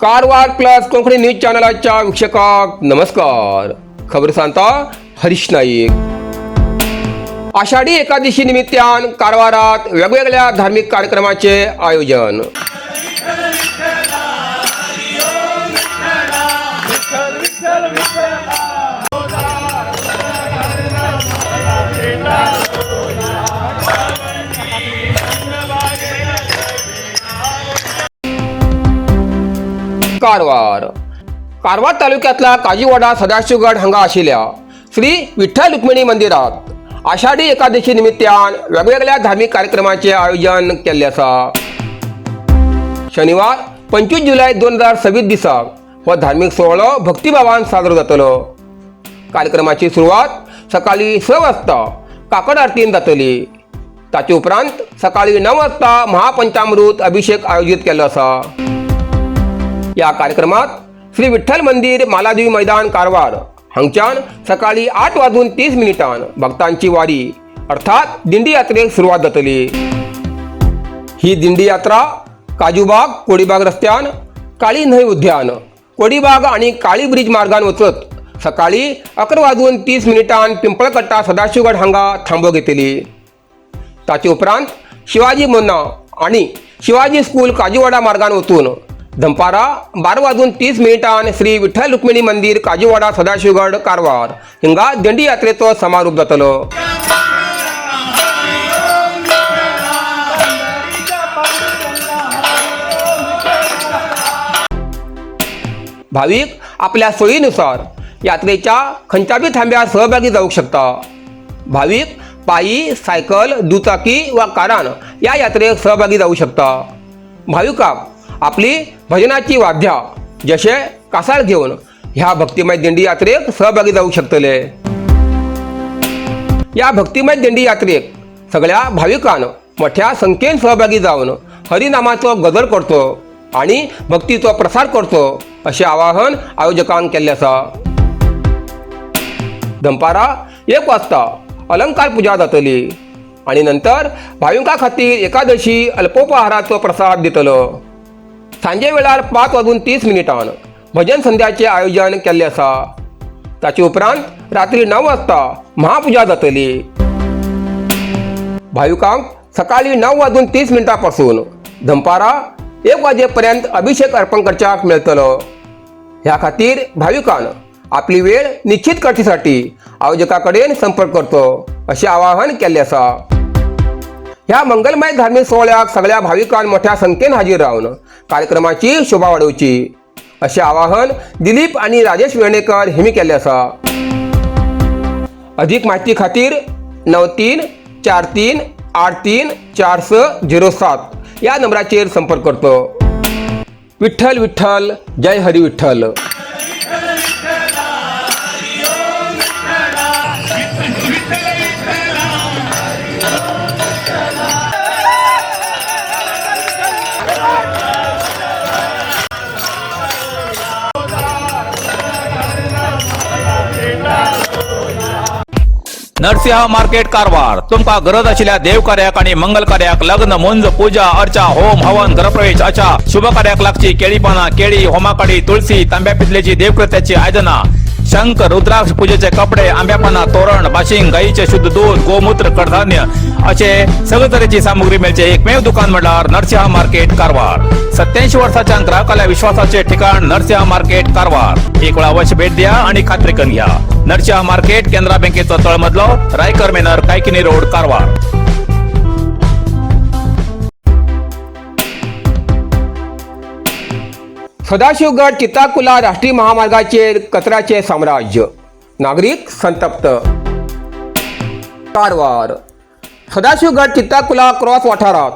Karwar Plus Konkani news चॅनलाच्या वीक्षकांक नमस्कार. खबर सांगता हरीश नाईक. आषाढी एकादशी निमित्तान कारवारात वेगवेगळ्या धार्मिक कार्यक्रमाचे आयोजन. कारवार तालुक्यातला काजीवाडा सदाशिवगड हांगा आशिल्ल्या श्री विठ्ठल रुक्मिणी मंदिरात आषाढी एकादशी निमित्तान वेगवेगळ्या धार्मिक कार्यक्रमाचे आयोजन केल्ले आसा. शनिवार 25 जुलै 2026 दिसाक हो धार्मिक सोहळो भक्तिभावान साजरो जातलो. कार्यक्रमाची सुरवात सकाळी 6 वाजता काकड आरतीन जातली. ताचे उपरांत सकाळी 9 वाजता महापंचामृत अभिषेक आयोजित केल्लो आसा. या कार्यक्रमात श्री विठ्ठल मंदिर मालादेवी मैदान कारवार हांगच्यान सकाळी 8:30 भक्तांची वारी अर्थात दिंडी यात्रेक सुरवात जातली. ही दिंडी यात्रा काजूबाग कोडीबाग रस्त्यान काळी न्हंय उद्यान कोडीबाग आणि काळी ब्रिज मार्गान वचत सकाळी 11:30 पिंपळकट्टा सदाशिवगड हांगा थांबो घेतली. ताचे उपरांत शिवाजी मोन्ना आणि शिवाजी स्कूल काजीवाडा मार्गान वचून दनपारा 12:30 श्री विठ्ठल रुक्मिणी मंदिर काजीवाडा सदाशिवगड कारवार हिंगा दिंडी यात्रेचो समारोप जातलो. भाविक आपल्या सोयीनुसार यात्रेच्या खंयच्याबी थांब्यार सहभागी जावंक शकता. भाविक पायी, सायकल, दुचाकी वा कारान या यात्रेक सहभागी जावंक शकता. भाविकाक आपली भजनाची वाद्या जशे कासाळ घेऊन ह्या भक्तिमय दिंडी यात्रेक सहभागी जाऊ शकतले. या भक्तिमय दिंडी यात्रेक सगळ्या भाविकांन मोठ्या संख्येन सहभागी जावन हरिनामाचो गजर करचो आणि भक्तीचो प्रसार करचो असे आवाहन आयोजकांन केल्ले आसा. दनपारा 1 वाजता अलंकार पूजा जातली आणि नंतर भाविकां खातीर एकादशी अल्पोपहाराचो प्रसाद दितलो. सांजे वेळार 5:30 भजन संध्याचे आयोजन केल्ले आसा. ताचे उपरांत रात्री 9 वाजता महापूजा जातली. भाविकांक सकाळी 9:30 पासून दनपारा 1 वाजेपर्यंत अभिषेक अर्पण करच्याक मेळटलो. ह्या खातीर भाविकान आपली वेळ निश्चित करचेसाठी आयोजका कडेन संपर्क करचो असे आवाहन केल्ले आसा. ह्या मंगलमय धार्मिक सोहळ्याक सगळ्या भाविकांन मोठ्या संख्येन हाजीर रावन कार्यक्रमाची शोभा वाडोवची असे आवाहन दिलीप आणि राजेश वेर्णेकर हिमी केले आसा. अधिक माहिती खातीर 9343834607 या नंबराचेर संपर्क करतो. विठ्ठल विठ्ठल जय हरी विठ्ठल. नरसिंह मार्केट कारवार तुमका गरज आशिल्ल्या देव कार्याक आणि मंगल कार्याक लग्न मुंज पूजा अर्चा होम हवन गृहप्रवेश अशा शुभ कार्याक लागची केळी पाना केळी होमाकडी तुळसी तांब्या पितलेची देवकृत्याची आयदना शंख रुद्राक्ष पूजेचे कपडे आंब्या पाना तोरण बाशिंग गाईचे शुद्ध दूध गोमूत्र कडधान्य असे सगळे तरेची सामुग्री मेळचे एकमेव दुकान म्हणल्यार नरसिंह मार्केट कारवार. 87 वर्षांच्या ग्राहकाला विश्वासाचे ठिकाण नरसिंह मार्केट कारवार. एक वेळ अवश्य भेट द्या आणि खात्री करून घ्या. नरसिंह मार्केट केंद्रा बँकेचो तळमजलो रायकर मेनर कायकिनी रोड कारवार. सदाशिवगड चिताकुला राष्ट्रीय महामार्गाचेर कचऱ्याचे साम्राज्य नागरिक संतप्त. कारवार सदाशिवगड चिताकुला क्रॉस वाठारात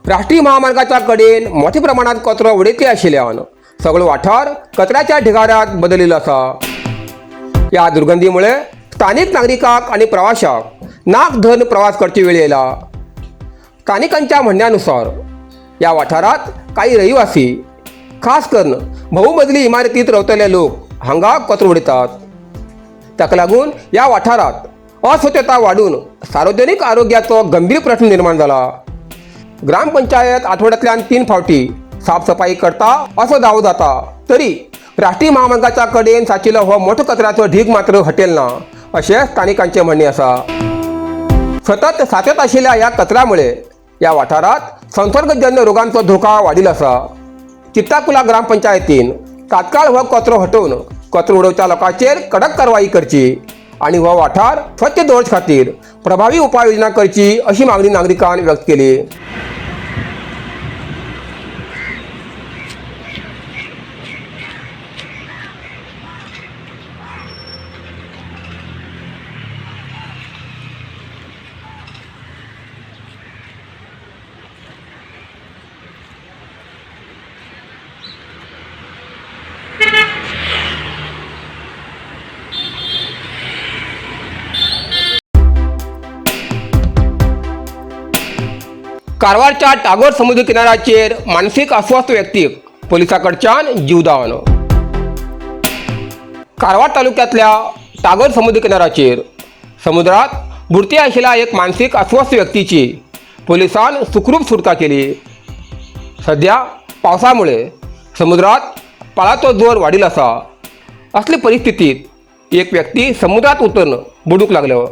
राष्ट्रीय महामार्गाच्या कडेन मोठ्या प्रमाणात कचरो उडयतले आशिल्ल्यान सगळो वाठार कचऱ्याच्या ढिगाऱ्यात बदलिल्लो आसा. या दुर्गंधीमुळे स्थानिक नागरिकांक आणि प्रवाशाक नाक धरून प्रवास करची वेळ येयला. स्थानिकांच्या म्हणण्यानुसार या वाठारात काही रहिवासी खास करून बहुमजली इमारतीत रावतले लोक हांगा कचरो उडयतात. ताका लागून या वाठारात अस्वच्छता वाढून सार्वजनिक आरोग्याचो गंभीर प्रश्न निर्माण जाला. ग्रामपंचायत आठवड्यातल्यान 3 फावटी साफसफाई करता असं दाव जाता, तरी राष्ट्रीय महामार्गाच्या कडेन साचिल्लो हो मोठो कचऱ्याचो ढीग मात्र हटेल ना अशें स्थानिकांचे म्हणणे आसा. सतत साचत आशिल्ल्या ह्या कचऱ्यामुळे या वाठारात संसर्गजन्य रोगांचो धोका वाडिल्लो आसा. चित्ताकुला ग्रामपंचायतीन तात्काळ हो कचरो हटोवन कचरो उडोवच्या लोकांचेर कडक कारवाई करची आणि हो वाठार स्वच्छ दवरचे खातीर प्रभावी उपाययोजना करची अशी मागणी नागरिकांनी व्यक्त केली. कारवारच्या टागोर समुद्र किनाऱ्याचेर मानसीक अस्वस्थ व्यक्तीक पोलिसांकडच्यान जीवदान. कारवार तालुक्यांतल्या टागोर समुद्र किनाऱ्याचेर समुद्रात बुडते आशिल्ल्या एक मानसीक अस्वस्थ व्यक्तीची पोलिसांन सुखरूप सुटका केली. सध्या पावसामुळे समुद्रात पाळाचो जोर वाडिल्लो आसा. असले परिस्थितीत एक व्यक्ती समुद्रात उतरून बुडूंक लागलो.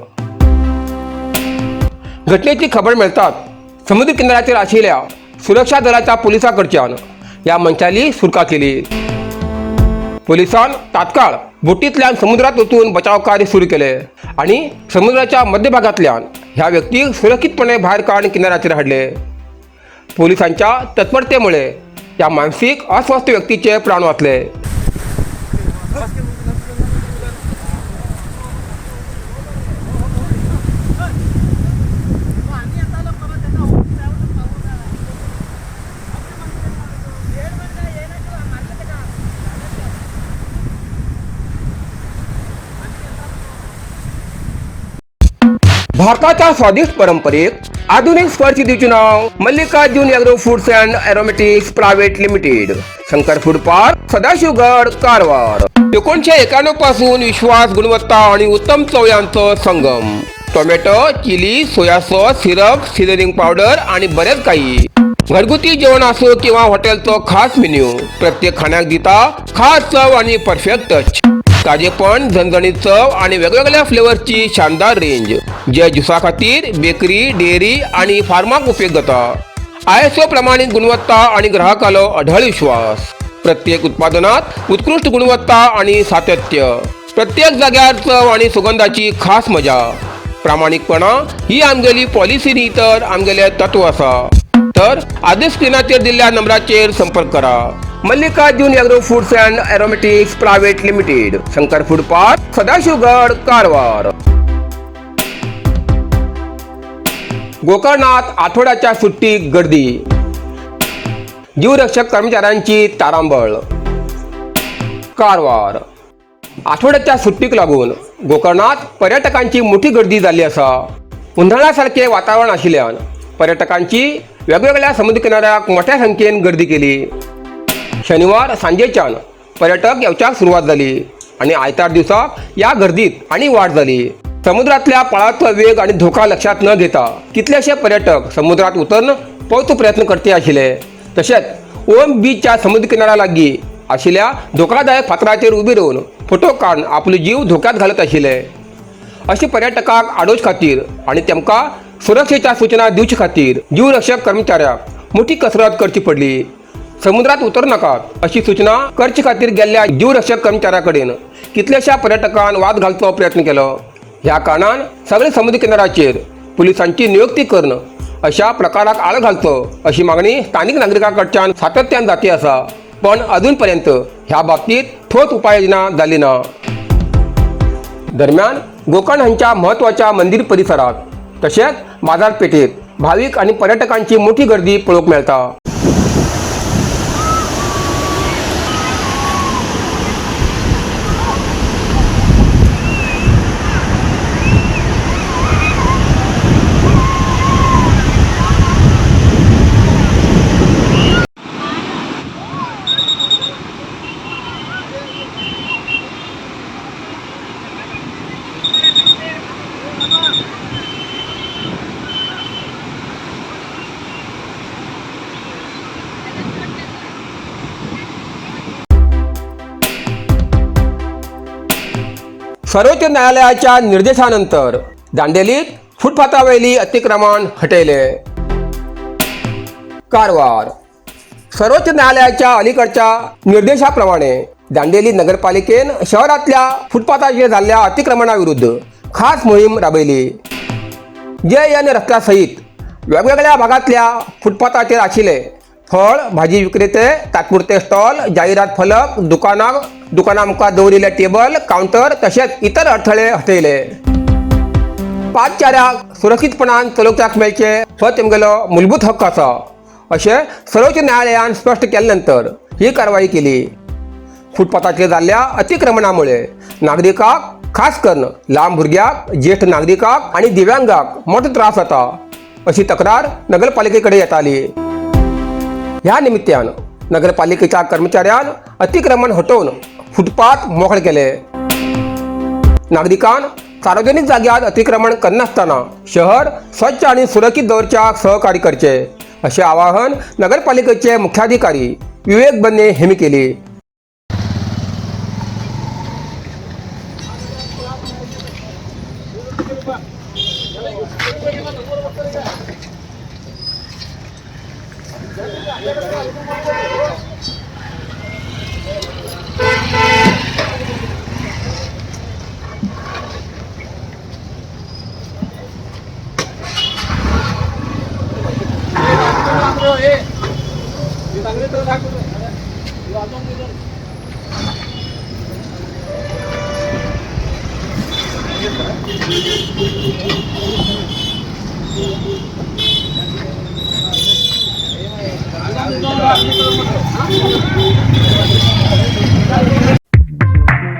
घटनेची खबर मेळताच समुद्र किनाऱ्याचेर आशिल्ल्या सुरक्षा दलाच्या पोलिसांकडच्यान ह्या मनशाची सुटका केली. पोलिसांन तात्काळ बोटींतल्यान समुद्रात वचून बचाव कार्य सुरू केले आणि समुद्राच्या मध्यभागांतल्यान ह्या व्यक्तीक सुरक्षीतपणे भायर काडून किनाऱ्याचेर हाडले. पोलिसांच्या तत्परतेमुळे या मानसिक अस्वस्थ व्यक्तीचे प्राण वाचले. भारताच्या स्वादिष्ट परंपरेक आधुनिक स्पर्श दिवचे नाव Mallikarjun Agro Foods and Aromatics Private Limited, Shankar Food Park, Sadashivgad, Karwar. 1991 पासून विश्वास, गुणवत्ता आणि उत्तम चव यांचो संगम. Tomato, chilli, soya sauce, syrup, seasoning powder आणि बरेच काही. घरगुती जेवण असो किंवा हॉटेलचो खास मेन्यू, प्रत्येक खाण्याक दिता खास चव आणि परफेक्ट टच. ताजेपण, झणझणीत चव आणि वेगवेगळ्या फ्लेवरची शानदार रेंज, जे ज्युसा खातीर, बेकरी, डेअरी आणि फार्माक उपयोग जाता. ISO प्रमाणित गुणवत्ता आणि ग्राहकालो अढळ विश्वास. प्रत्येक उत्पादनात उत्कृष्ट गुणवत्ता आणि सातत्य. प्रत्येक जाग्यार चव आणि सुगंधाची खास मजा. प्रामाणिकपणा ही आमगेली पॉलिसी न्ही तर आमगेले तत्व आसा. तर आधी स्क्रीनाचेर दिल्ल्या नंबराचेर संपर्क करा. Mallikarjun Agro Foods and Aromatics Private Limited, Shankar Food Park, Sadashivgad, Karwar. गोकर्णात आठवड्याच्या सुट्टीक गर्दी. जीवरक्षक कर्मचाऱ्यांची तारांबळ. कारवार. आठवड्याच्या सुट्टीक लागून गोकर्णात पर्यटकांची मोठी गर्दी जाल्ली आसा. उन्हाळ्यासारखे वातावरण आशिल्ल्यान पर्यटकांची वेगवेगळ्या समुद्र किनाऱ्याक मोठ्या संख्येन गर्दी केली. शनिवार सांजेच्यान पर्यटक येवच्याक सुरवात जाली आणि आयतार दिसा या गर्दीत आणि वाढ जाली. समुद्रातल्या पाळाचो वेग आणि धोका लक्षात न घेता कितलेशे पर्यटक समुद्रात उतरून पोवचो प्रयत्न करते आशिल्ले. तशेंच ओम बीचच्या समुद्र किनाऱ्या लागीं आशिल्ल्या धोकादायक फातराचेर उबी रावन फोटो काडून आपलो जीव धोक्यात घालत आशिल्ले. अशी पर्यटकांक आडोवचे खातीर आणि तेमकां सुरक्षेच्या सूचना दिवचे खातीर जीवरक्षक कर्मचाऱ्यांक मोठी कसरत करची पडली. समुद्रात उतरू नाकात अशी सूचना करचे खातीर गेल्ल्या जीवरक्षक कर्मचाऱ्यां कडेन कितलेशा पर्यटकांन वाद घालचो प्रयत्न केलो. ह्या कारणान सगळे समुद्र किनाऱ्याचेर पुलिसांची नियुक्ती करून अशा प्रकाराक आळ घालचो अशी मागणी स्थानिक नागरिकांकडच्यान सातत्यान जाती आसा. पण अजून पर्यंत ह्या बाबतीत ठोस उपाययोजना जाली ना. दरम्यान गोकर्ण हांच्या महत्वाच्या मंदिर परिसरात तशेंच बाजारपेठेत भाविक आणि पर्यटकांची मोठी गर्दी पळोवंक मेळटा. सर्वोच्च न्यायालयाच्या निर्देशानंतर दांडेलीत फुटपाथावयली अतिक्रमण हटयले. कारवार. सर्वोच्च न्यायालयाच्या अलीकडच्या निर्देशाप्रमाणे दांडेली नगरपालिकेन शहरातल्या फुटपाथाचेर जाल्ल्या अतिक्रमणाविरुद्ध खास मोहीम राबयली. JN रस्त्यासहित वेगवेगळ्या भागातल्या फुटपाथाचेर आशिल्ले फळ भाजी विक्रेते, तात्पुरते स्टॉल, जाहिरात फलक, दुकानां मुखार दवरिल्ले टेबल, काउंटर तशेंच इतर अडथळे हटयले. पादचाऱ्याक सुरक्षीतपणान चलोवपाक मेळचे हो तेमगेलो मूलभूत हक्क आसा अशें सर्वोच्च न्यायालयान स्पश्ट केले नंतर ही कारवाई केली. फुटपाथाचेर जाल्ल्या अतिक्रमणामुळे नागरिकांक खास करून ल्हान भुरग्यांक, ज्येष्ठ नागरिकांक आणि दिव्यांगांक मोठो त्रास जाता अशी तक्रार नगरपालिके कडेन येताली. ह्या निमित्यान नगरपालिकेच्या कर्मचाऱ्यान अतिक्रमण हटोवन फुटपाथ मोकळे केले. नागरिकांन सार्वजनिक जाग्यात अतिक्रमण करनासतना शहर स्वच्छ आणि सुरक्षीत दवरच्याक सहकार्य करचे असे आवाहन नगरपालिकेचे मुख्याधिकारी विवेक बन्ने हेमी केली.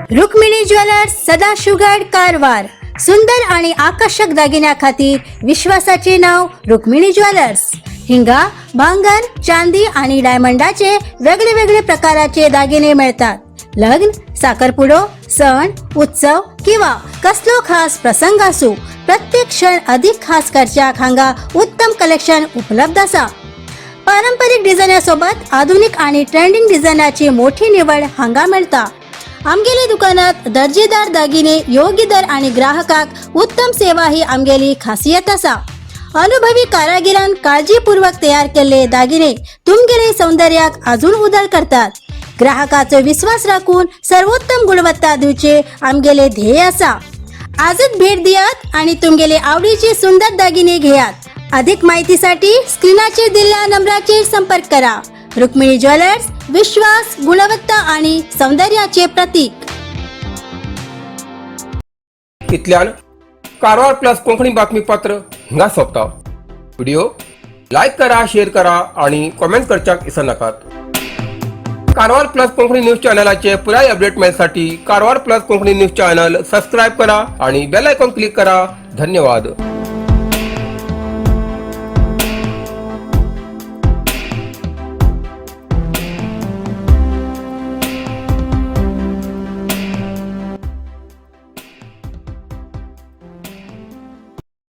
रुक्मिणी ज्वेलर्स, सदाशिवगड, कारवार. सुंदर आणि आकर्षक दागिन्या खातीर विश्वासाचे नाव रुक्मिणी ज्वेलर्स. हिंगा भांगर, चांदी आणि डायमंडाचे वेगळे वेगळे प्रकाराचे दागिने मिळतात. लग्न, साखरपुडो, सण, उत्सव किंवा कसलो खास प्रसंग असो, प्रत्येक क्षण अधिक खास करच्याक हांगा उत्तम कलेक्शन उपलब्ध आसा. पारंपरिक डिझायनासोबत आधुनिक आणि ट्रेंडिंग डिझायनाची मोठी निवड हांगा मेळटा. आमगेली दुकानात दर्जेदार दागिने, योग्य दर आणि ग्राहकाक उत्तम सेवा ही आमगेली खासियत आसा. अनुभवी कारागिरान काळजीपूर्वक तयार केलेले दागिने तुमगेले सौंदर्याक अजून उदळ करतात. ग्राहकाचो विश्वास राखून सर्वोत्तम गुणवत्ता दिवचे आमगेले ध्येय आसा. आजच भेट दियात आणि तुमगेले आवडीचे सुंदर दागिने घेयात. अधिक माहितीसाठी स्क्रीनाचेर दिलेल्या नंबराचेर संपर्क करा. रुक्मिणी ज्वेलर्स, विश्वास, गुणवत्ता आणि सौंदर्याचे प्रतीक. इतल्यान कारवार प्लस कोंकणी बातमीपत्र हिंगा सोंपता. व्हिडिओ लाईक करा, शेअर करा आणि कॉमेंट करच्याक विसरू नाकात. कारवार प्लस कोंकणी न्यूज चॅनलाचे पुराय अपडेट मेळसाठी Karwar Plus Konkani News channel subscribe करा आणि बेल आयकॉन क्लिक करा. धन्यवाद.